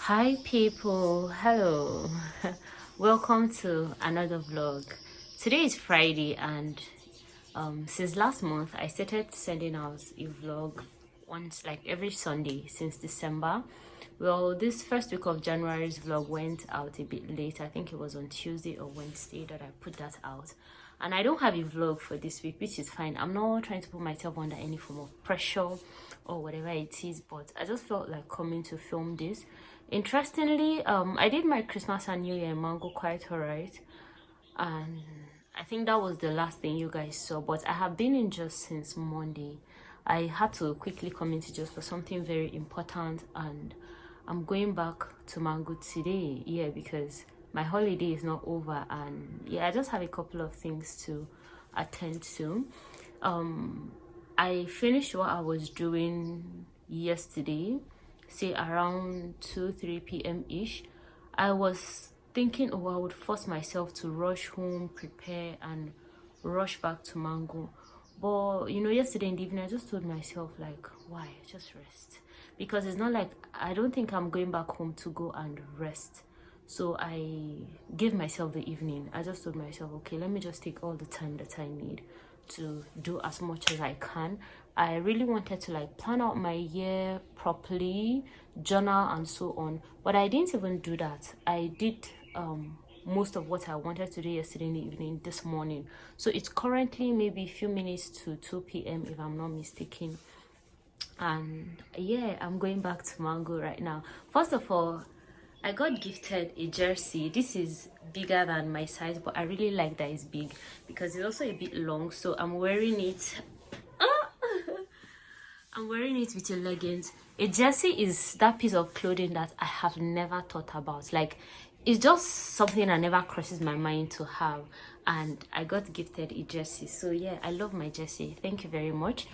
Hi people, hello. Welcome to another vlog. Today is Friday and since last month I started sending out a vlog once, like every Sunday since December. Well, this first week of January's vlog went out a bit late. I think it was on Tuesday or Wednesday that I put that out, and I don't have a vlog for this week, which is fine. I'm not trying to put myself under any form of pressure or whatever it is, but I just felt like coming to film this. Interestingly, I did my Christmas and New Year in Mango quite alright, and I think that was the last thing you guys saw. But I have been in JOS since Monday. I had to quickly come into JOS for something very important, and I'm going back to Mango today, yeah, because my holiday is not over, and yeah, I just have a couple of things to attend to. I finished what I was doing yesterday, say around 2-3 p.m. ish. I was thinking, oh, I would force myself to rush home, prepare, and rush back to Mango. But yesterday in the evening, I just told myself, like, why? Just rest. Because it's not like, I don't think I'm going back home to go and rest. So I gave myself the evening. I just told myself, okay, let me just take all the time that I need to do as much as I can. I really wanted to like plan out my year properly, journal and so on, but I didn't even do that. I did most of what I wanted to do yesterday in the evening this morning. So it's currently maybe a few minutes to 2 p.m. if I'm not mistaken. And yeah, I'm going back to Mango right now. First of all, I got gifted a jersey. This is bigger than my size, but I really like that it's big because it's also a bit long. So I'm wearing it. I'm wearing it with a leggings. A jersey is that piece of clothing that I have never thought about. Like, it's just something that never crosses my mind to have. And I got gifted a jersey. So yeah, I love my jersey. Thank you very much.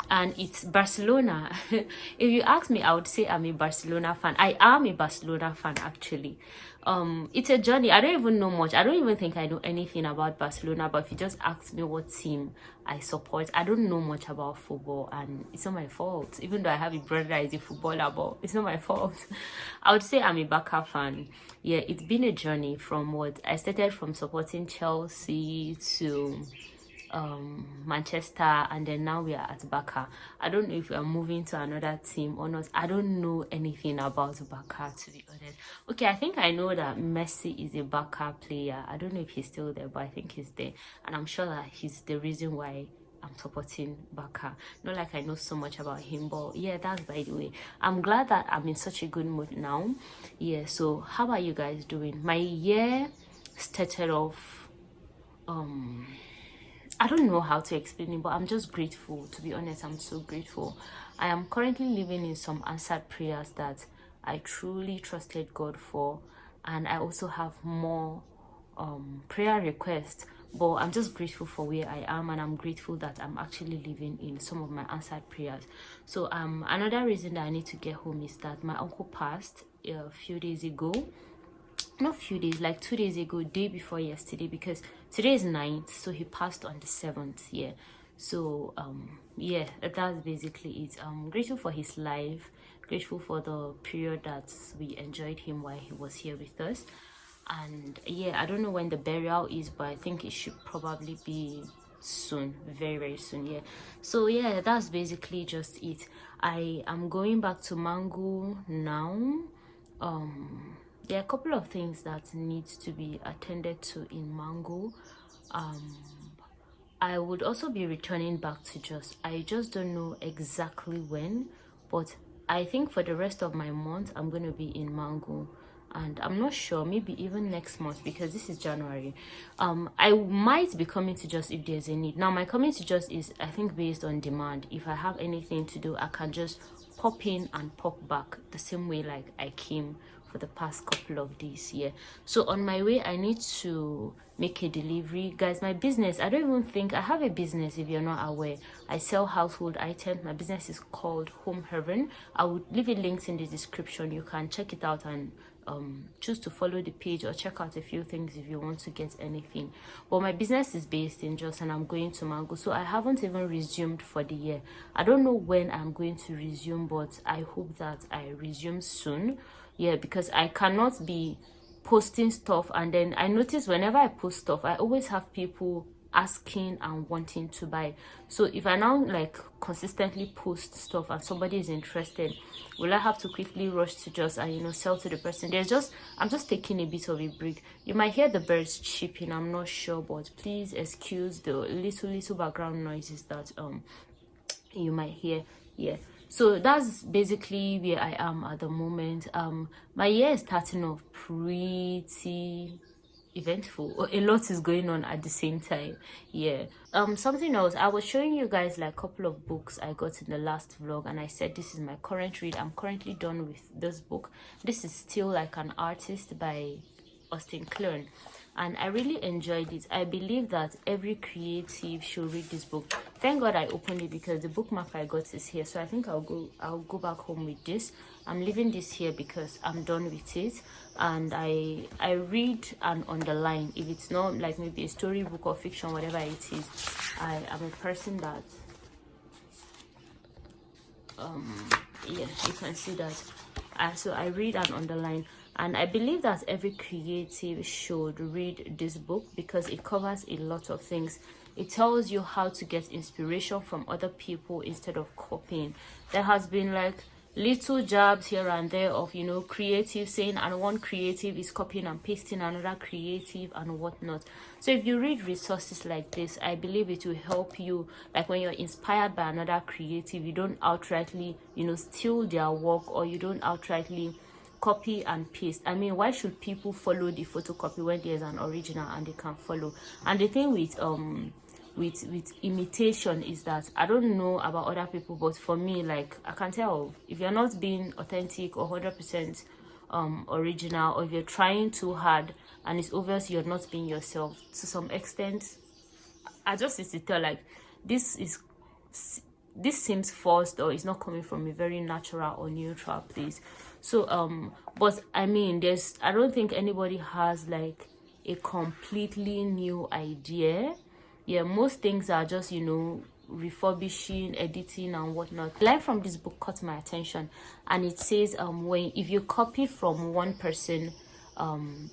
And it's Barcelona. If you ask me, I would say I'm a Barcelona fan. I am a Barcelona fan, actually. It's a journey. I don't even know much. I don't even think I know anything about Barcelona, but if you just ask me what team I support, I don't know much about football, and it's not my fault. Even though I have a brother that is a footballer, but it's not my fault. I would say I'm a Barca fan. Yeah, it's been a journey from what I started from supporting Chelsea to Manchester, and then now we are at Barca. I don't know if we are moving to another team or not. I don't know anything about Barca, to be honest. Okay, I think I know that Messi is a Barca player. I don't know if he's still there, but I think he's there, and I'm sure that he's the reason why I'm supporting Barca. Not like I know so much about him, but yeah, that's by the way. I'm glad that I'm in such a good mood now. Yeah, so how are you guys doing? My year started off I don't know how to explain it, but I'm just grateful. To be honest, I'm so grateful. I am currently living in some answered prayers that I truly trusted God for, and I also have more prayer requests, but I'm just grateful for where I am, and I'm grateful that I'm actually living in some of my answered prayers. So another reason that I need to get home is that my uncle passed a few days ago, not few days, like 2 days ago, day before yesterday, because today is 9th, so he passed on the 7th. Yeah, so yeah, that's basically it. I'm grateful for his life, grateful for the period that we enjoyed him while he was here with us. And yeah, I don't know when the burial is, but I think it should probably be soon, very very soon. Yeah, so yeah, that's basically just it. I am going back to Mango now. There are a couple of things that needs to be attended to in Mango. I would also be returning back to JOS. I just don't know exactly when, but I think for the rest of my month I'm going to be in Mango, and I'm not sure, maybe even next month, because this is January. I might be coming to JOS if there's a need. Now my coming to JOS is, I think, based on demand. If I have anything to do, I can just pop in and pop back the same way like I came for the past couple of days here. So on my way, I need to make a delivery. Guys, my business, I don't even think I have a business. If you're not aware, I sell household items. My business is called Home Heaven. I would leave a link in the description. You can check it out and choose to follow the page or check out a few things if you want to get anything. But my business is based in JOS and I'm going to Mango, so I haven't even resumed for the year. I don't know when I'm going to resume, but I hope that I resume soon. Yeah, because I cannot be posting stuff, and then I notice whenever I post stuff, I always have people asking and wanting to buy. So if I now like consistently post stuff and somebody is interested, will I have to quickly rush to just and sell to the person? I'm just taking a bit of a break. You might hear the birds chirping, I'm not sure, but please excuse the little background noises that you might hear. Yeah, so that's basically where I am at the moment. My year is starting off pretty eventful. A lot is going on at the same time. Yeah. Something else, I was showing you guys like a couple of books I got in the last vlog, and I said this is my current read. I'm currently done with this book. This is Still Like an Artist by Austin Kleon, and I really enjoyed it. I believe that every creative should read this book. Thank God I opened it because the bookmark I got is here, so I think I'll go back home with this. I'm leaving this here because I'm done with it, and I read and underline. If it's not like maybe a storybook or fiction, whatever it is, I am a person that yeah, you can see that. So I read and underline, and I believe that every creative should read this book because it covers a lot of things. It tells you how to get inspiration from other people instead of copying. There has been like little jabs here and there of creative saying, and one creative is copying and pasting another creative and whatnot. So if you read resources like this, I believe it will help you. Like when you're inspired by another creative, you don't outrightly steal their work, or you don't outrightly copy and paste. I mean, why should people follow the photocopy when there's an original and they can follow? And the thing with imitation is that, I don't know about other people, but for me, like, I can tell if you're not being authentic or 100% original, or if you're trying too hard and it's obvious you're not being yourself to some extent. I just used to tell, like, this seems forced, or it's not coming from a very natural or neutral place. So but I mean, I don't think anybody has like a completely new idea. Yeah, most things are just refurbishing, editing and whatnot. The line from this book caught my attention, and it says if you copy from one person,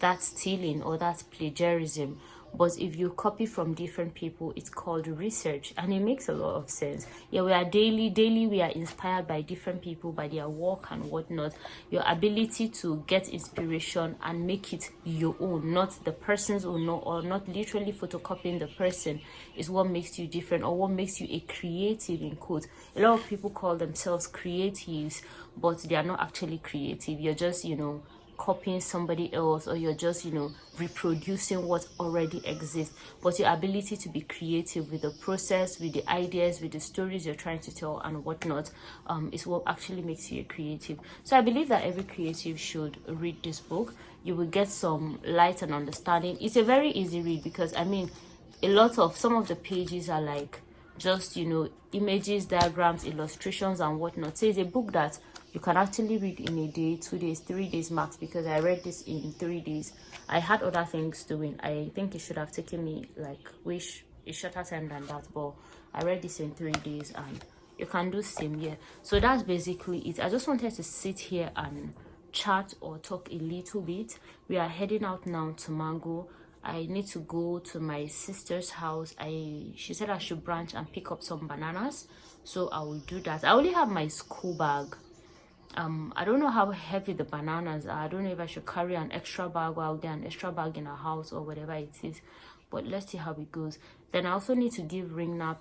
that's stealing or that's plagiarism. But if you copy from different people, it's called research, and it makes a lot of sense. Yeah, we are daily we are inspired by different people, by their work and whatnot. Your ability to get inspiration and make it your own, not the person's own, or not literally photocopying the person, is what makes you different, or what makes you a creative, in quotes. A lot of people call themselves creatives, but they are not actually creative. You're just copying somebody else, or you're just reproducing what already exists. But your ability to be creative with the process, with the ideas, with the stories you're trying to tell and whatnot, is what actually makes you a creative. So I believe that every creative should read this book. You will get some light and understanding. It's a very easy read because, I mean, some of the pages are like just images, diagrams, illustrations and whatnot. So it's a book that you can actually read in a day, 2 days, 3 days max, because I read this in 3 days. I had other things doing. I think it should have taken me like a shorter time than that, but I read this in 3 days, and you can do same. Yeah, so that's basically it. I just wanted to sit here and chat or talk a little bit. We are heading out now to Mango. I need to go to my sister's house. She said I should branch and pick up some bananas, so I will do that. I only have my school bag. I don't know how heavy the bananas are. I don't know if I should carry an extra bag, or I'll get an extra bag in our house or whatever it is, but let's see how it goes. Then I also need to give Ringnap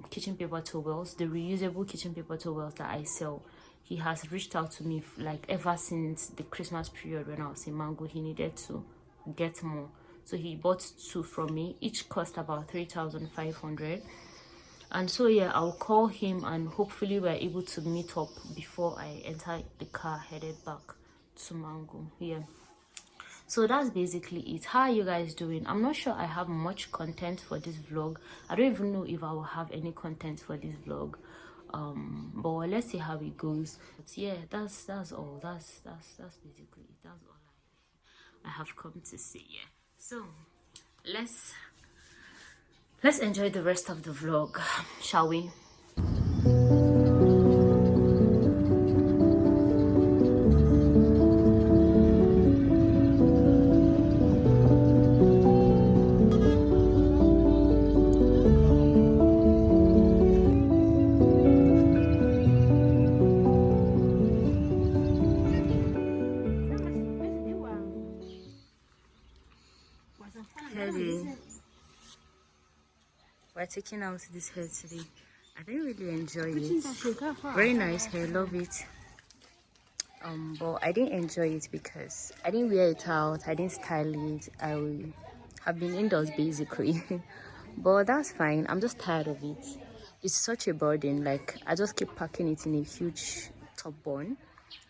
kitchen paper towels, the reusable kitchen paper towels that I sell. He has reached out to me like ever since the Christmas period when I was in Mango. He needed to get more, so he bought 2 from me. Each cost about 3,500. And so yeah, I'll call him, and hopefully we're able to meet up before I enter the car headed back to Mango. Yeah, so that's basically it. How are you guys doing? I'm not sure I have much content for this vlog. I don't even know if I will have any content for this vlog, but let's see how it goes. But yeah, that's all. That's basically it. That's all I have come to see. Yeah. So let's let's enjoy the rest of the vlog, shall we? Hello. We're taking out this hair today. I didn't really enjoy it. Very nice hair, love it. But I didn't enjoy it because I didn't wear it out, I didn't style it. I have been indoors basically. But that's fine. I'm just tired of it. It's such a burden. Like, I just keep packing it in a huge top bun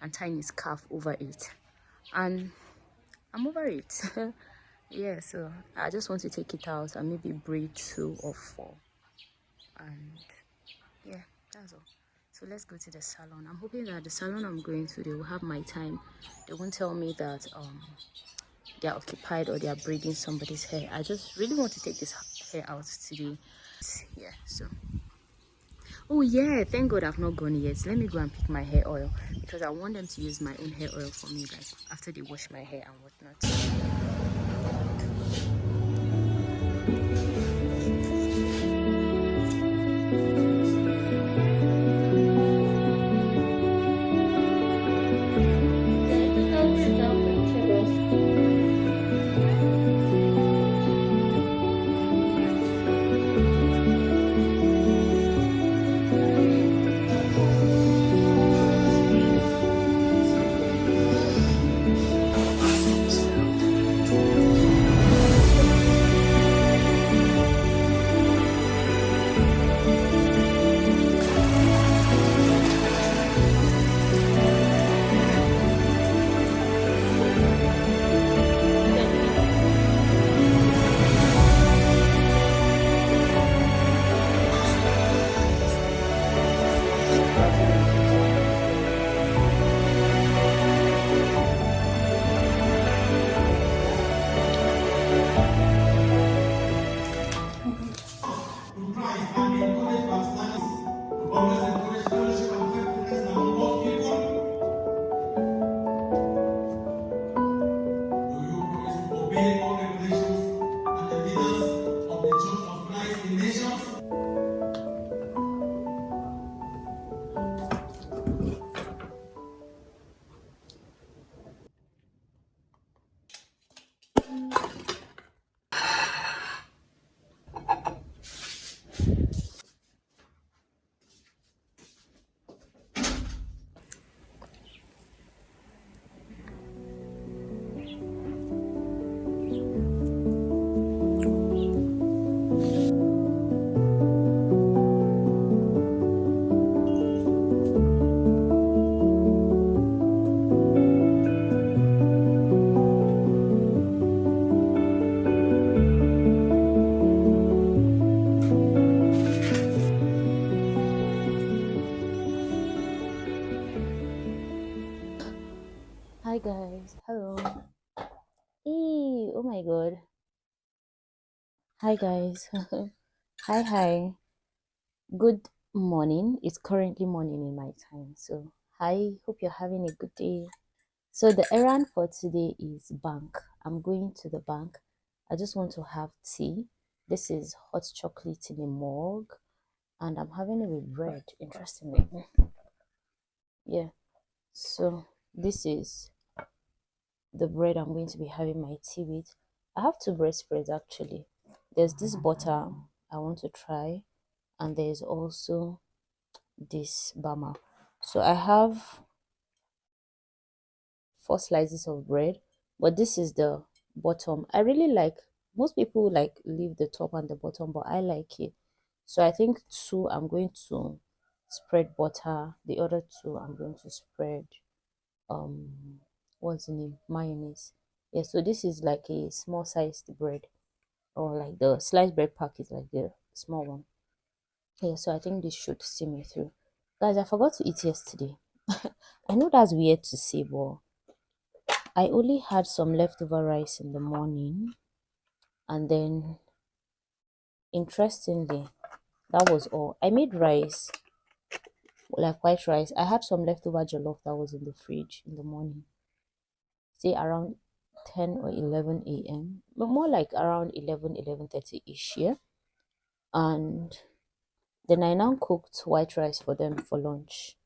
and tying a scarf over it. And I'm over it. Yeah, so I just want to take it out and maybe braid 2 or 4. And yeah, that's all. So let's go to the salon. I'm hoping that the salon I'm going to, they will have my time. They won't tell me that they're occupied or they're braiding somebody's hair. I just really want to take this hair out today. Yeah, so oh yeah, thank God I've not gone yet. Let me go and pick my hair oil because I want them to use my own hair oil for me, like after they wash my hair and whatnot. Hi guys, hello. Hey, oh my god. Hi guys. Hi. Good morning. It's currently morning in my time. So hi, hope you're having a good day. So the errand for today is bank. I'm going to the bank. I just want to have tea. This is hot chocolate in a mug, and I'm having it with bread. Interestingly, yeah. So this is the bread I'm going to be having my tea with. I have 2 bread spreads actually. There's this butter I want to try, and there's also this bama. So I have 4 slices of bread, but this is the bottom. I really like, most people like leave the top and the bottom, but I like it. So I think 2 I'm going to spread butter, the other 2 I'm going to spread um what's the name, mayonnaise. Yeah, so this is like a small sized bread, or like the sliced bread pack is like the small one. Yeah, so I think this should see me through. Guys, I forgot to eat yesterday. I know that's weird to say, but I only had some leftover rice in the morning, and then interestingly, that was all. I made rice, like white rice. I had some leftover jollof that was in the fridge in the morning, say around 10 or 11 a.m., but more like around 11:30 ish, yeah. And then I now cooked white rice for them for lunch.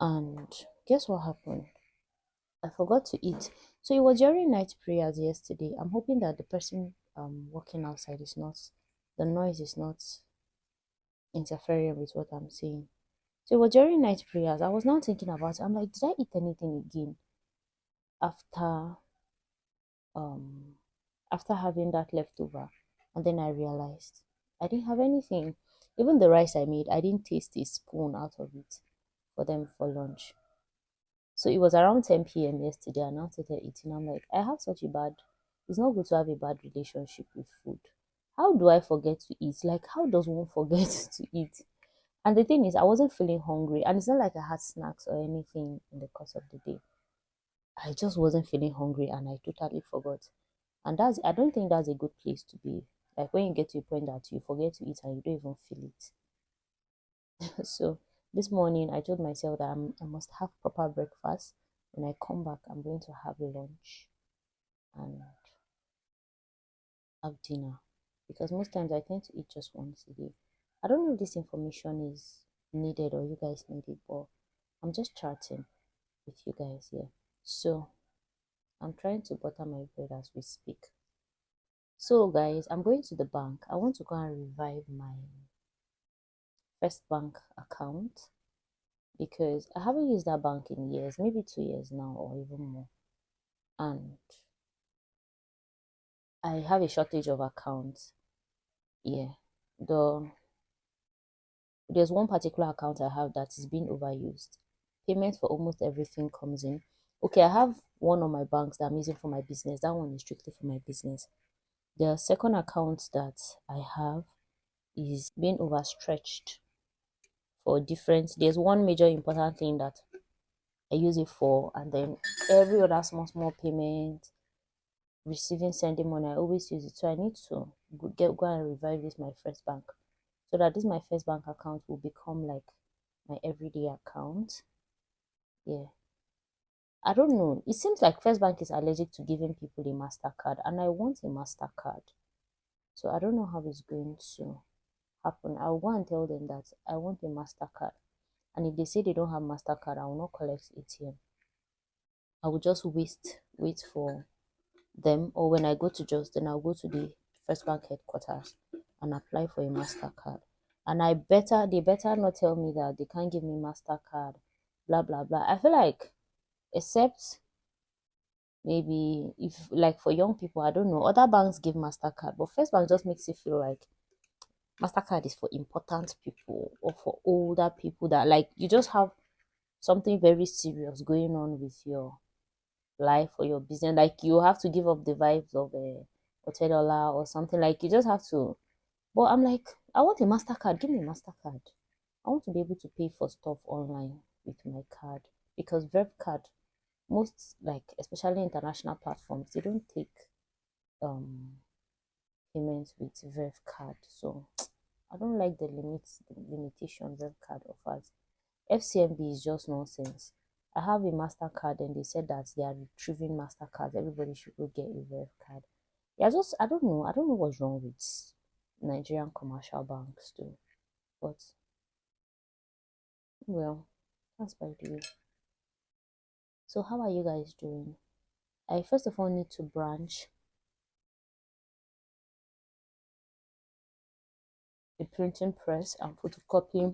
And guess what happened? I forgot to eat. So it was during night prayers yesterday. I'm hoping that the person walking outside is not, the noise is not interfering with what I'm saying. So it was during night prayers. I was now thinking about it. I'm like, did I eat anything again after um after having that leftover? And then I realized I didn't have anything. Even the rice I made, I didn't taste a spoon out of it for them for lunch. So it was around 10 p.m. yesterday, and I started eating. I'm like, I have such a bad, it's not good to have a bad relationship with food. How do I forget to eat? Like, how does one forget to eat? And the thing is, I wasn't feeling hungry, and it's not like I had snacks or anything in the course of the day. I just wasn't feeling hungry, and I totally forgot. And I don't think that's a good place to be. Like, when you get to a point that you forget to eat and you don't even feel it. So this morning I told myself that I must have proper breakfast. When I come back, I'm going to have lunch and have dinner, because most times I tend to eat just once a day. I don't know if this information is needed or you guys need it, but I'm just chatting with you guys here. So I'm trying to butter my bread as we speak. So guys, I'm going to the bank. I want to go and revive my first bank account, because I haven't used that bank in years, maybe 2 years now or even more. And I have a shortage of accounts. Yeah. There's one particular account I have that is being overused. Payment for almost everything comes in. Okay, I have one on my banks that I'm using for my business. That one is strictly for my business. The second account that I have is being overstretched for different. There's one major important thing that I use it for, and then every other small payment, receiving, sending money, I always use it. So I need to go and revive this my first bank, so that this my first bank account will become like my everyday account. Yeah. I don't know. It seems like First Bank is allergic to giving people a MasterCard, and I want a MasterCard. So I don't know how it's going to happen. I'll go and tell them that I want a MasterCard. And if they say they don't have MasterCard, I will not collect ATM. I will just wait for them, or when I go to JOS, then I'll go to the First Bank headquarters and apply for a MasterCard. And they better not tell me that they can't give me MasterCard, blah blah blah. I feel like, except maybe if, like, for young people, I don't know, other banks give MasterCard, but First Bank just makes it feel like MasterCard is for important people or for older people, that like you just have something very serious going on with your life or your business. Like you have to give up the vibes of a $10 or something. Like you just have to. But I'm like, I want a MasterCard. Give me a MasterCard. I want to be able to pay for stuff online with my card, because Verve card, most, like, especially international platforms, they don't take um payments with Verve card. So I don't like the limitation Verve card offers. FCMB is just nonsense. I have a MasterCard and they said that they are retrieving MasterCards. Everybody should go get a Verve card. Yeah, just I don't know. I don't know what's wrong with Nigerian commercial banks too. But well, that's by the way. So how are you guys doing? I first of all need to branch a printing press and photocopy,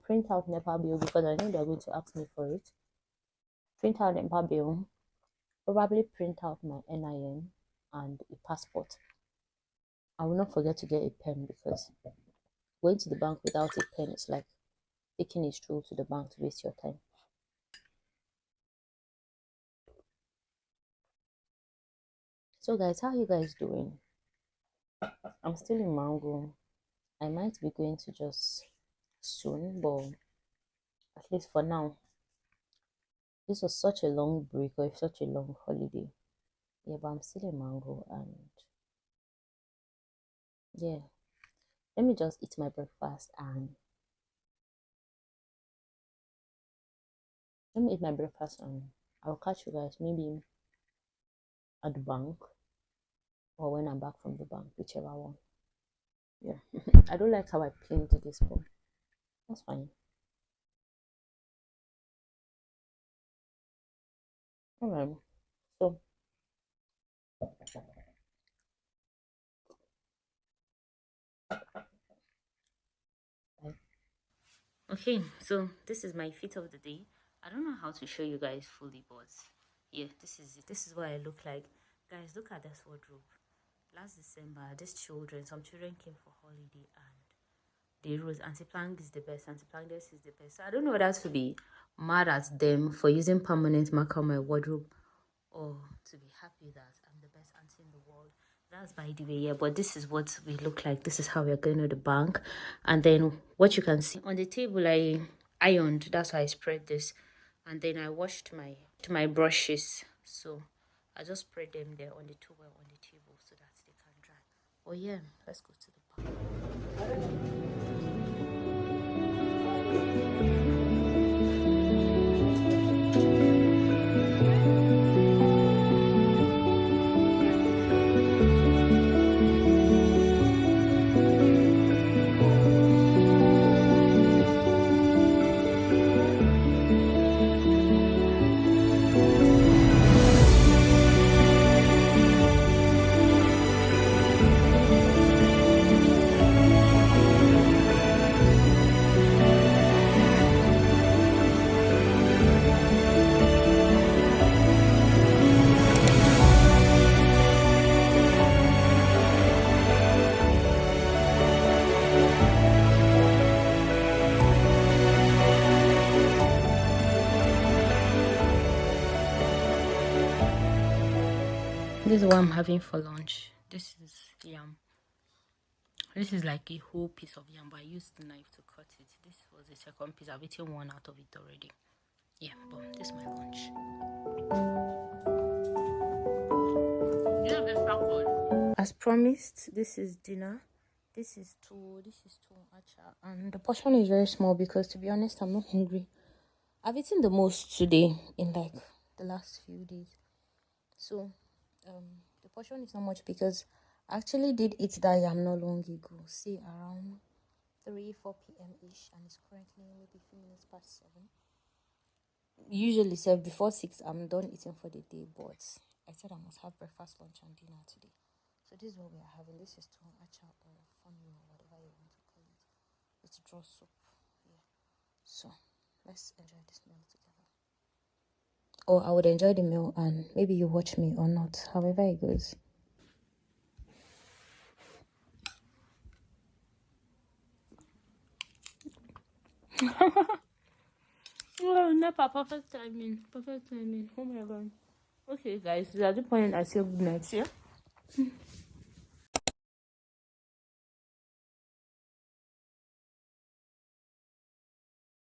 print out NEPA bill, because I know they're going to ask me for it. Print out NEPA bill, probably print out my NIN and a passport. I will not forget to get a pen, because going to the bank without a pen is like taking a stroll to the bank to waste your time. So guys, how are you guys doing? I'm still in Mango. I might be going to just soon, but at least for now, This was such a long break or such a long holiday. Yeah, but I'm still in Mango and yeah. Let me just eat my breakfast and I'll catch you guys maybe at the bank or when I'm back from the bank, whichever one. Yeah. I don't like how I painted this, but that's fine. Alright. So okay, so this is my fit of the day. I don't know how to show you guys fully, but yeah, this is it. This is what I look like. Guys, look at this wardrobe. Last December, some children came for holiday and they rose. Auntie Plank is the best. Auntie Plangdes is the best. So I don't know whether to be mad at them for using permanent marker on my wardrobe or to be happy that I'm the best auntie in the world. That's by the way, yeah, but this is what we look like. This is how we're going to the bank. And then what you can see on the table, I ironed. That's why I spread this. And then I washed my brushes. So I just spread them there on the towel on the table so that they can dry. Oh yeah, let's go to the bank. This is what I'm having for lunch. This is yam. This is like a whole piece of yam, but I used the knife to cut it. This was the second piece. I've eaten one out of it already. Yeah, but this is my lunch. As promised, this is dinner. This is two acha. And the portion is very small because to be honest, I'm not hungry. I've eaten the most today in like the last few days. So the portion is not much because I actually did eat that yam not long ago, say around 4 p.m. ish, and it's currently maybe a few minutes past 7. Usually, so before 6, I'm done eating for the day, but I said I must have breakfast, lunch, and dinner today. So this is what we are having. This is to acha or funny or whatever you want to call it. It's draw soup. Yeah. So let's enjoy this meal together. Or I would enjoy the meal and maybe you watch me or not, however it goes. Oh, Nepa, perfect timing. Perfect timing. Oh my god. Okay, guys, at the point I say good night, yeah?